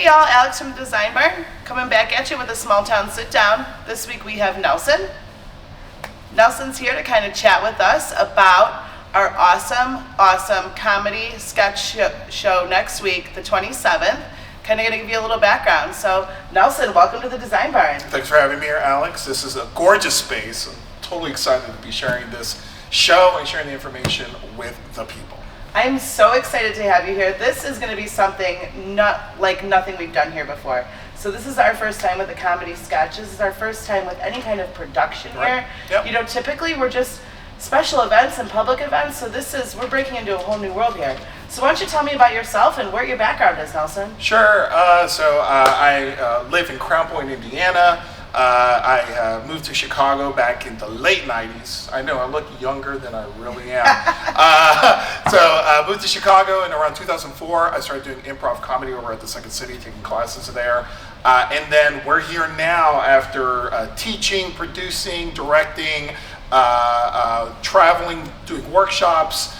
Hey y'all, Alex from the Design Barn, coming back at you with a small town sit down. This week we have Nelson. Nelson's here to kind of chat with us about our awesome comedy sketch show next week, the 27th. Kind of going to give you a little background. So Nelson, welcome to the Design Barn. Thanks for having me here, Alex. This is a gorgeous space. I'm totally excited to be sharing this show and sharing the information with the people. I'm so excited to have you here. This is going to be something not like nothing we've done here before. So this is our first time with a comedy sketch. This is our first time with any kind of production here. Yep. You know, typically we're just special events and public events. So we're breaking into a whole new world here. So why don't you tell me about yourself and where your background is, Nelson? Sure. I live in Crown Point, Indiana. I moved to Chicago back in the late 90s. I know I look younger than I really am. So I moved to Chicago in around 2004. I started doing improv comedy over at the Second City, taking classes there. And then we're here now after teaching, producing, directing, traveling, doing workshops,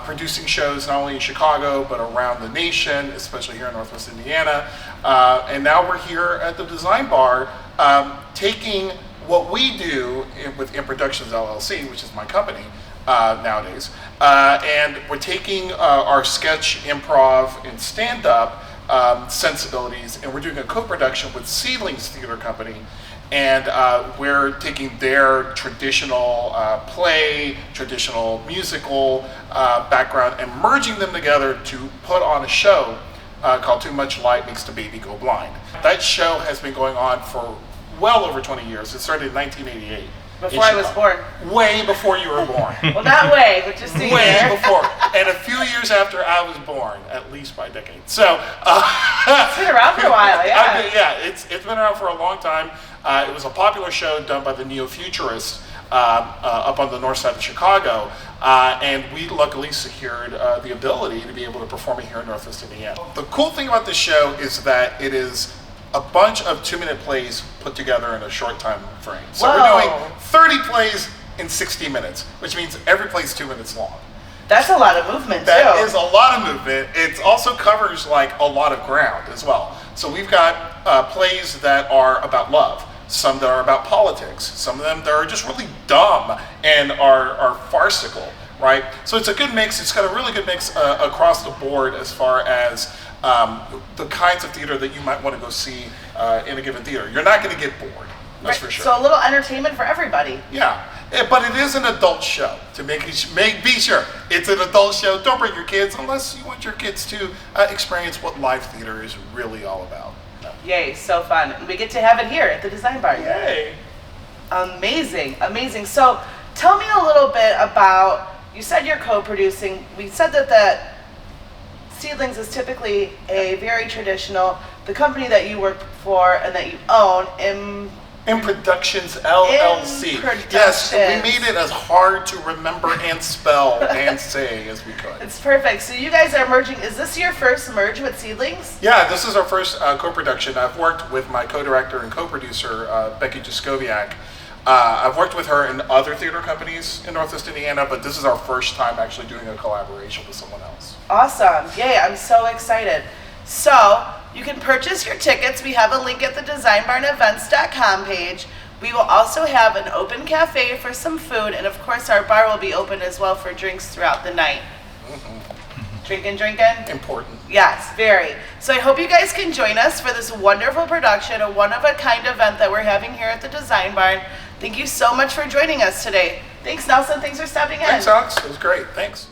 producing shows not only in Chicago but around the nation, especially here in Northwest Indiana. And now we're here at the Design Bar, taking what we do with In Productions LLC, which is my company nowadays, and we're taking our sketch, improv, and stand-up sensibilities, and we're doing a co-production with Seedlings Theatre Co. And we're taking their traditional play, traditional musical background and merging them together to put on a show called Too Much Light Makes the Baby Go Blind. That show has been going on for well over 20 years. It started in 1988. Before I was born. Way before you were born. Well, not way, but just a way year. before. And a few years after I was born, at least by a decade. So it's been around for a while, yeah. Yeah, it's been around for a long time. It was a popular show done by the neo-futurists up on the north side of Chicago. And we luckily secured the ability to be able to perform it here in Northwest Indiana. The cool thing about this show is that it is a bunch of 2-minute plays put together in a short time frame. So Whoa. we're doing 30 plays in 60 minutes, which means every play is 2 minutes long. That's a lot of movement, That too. is a lot of movement. It also covers like a lot of ground as well. So we've got plays that are about love, some that are about politics, some of them that are just really dumb and are farcical, right? So it's a good mix. It's got a really good mix across the board as far as the kinds of theater that you might want to go see in a given theater. You're not going to get bored, that's for sure. So a little entertainment for everybody. Yeah, but it is an adult show. To be sure, it's an adult show. Don't bring your kids unless you want your kids to experience what live theater is really all about. Yay, so fun. And we get to have it here at the Design Bar. Yay. Amazing. So tell me a little bit about, you said you're co-producing. We said that the Seedlings is typically a very traditional, the company that you work for and that you own, In Productions LLC. Yes, we made it as hard to remember and spell and say as we could. It's perfect. So you guys are merging. Is this your first merge with Seedlings? Yeah, this is our first co-production. I've worked with my co-director and co-producer, Becky Jaskowiak. I've worked with her in other theater companies in Northwest Indiana, but this is our first time actually doing a collaboration with someone else. Awesome. Yay, I'm so excited. So you can purchase your tickets. We have a link at the designbarnevents.com page. We will also have an open cafe for some food, and of course our bar will be open as well for drinks throughout the night. Drinking? Important. Yes, very. So I hope you guys can join us for this wonderful production, a one-of-a-kind event that we're having here at the Design Barn. Thank you so much for joining us today. Thanks, Nelson. Thanks for stopping in. Thanks, Alex. It was great. Thanks.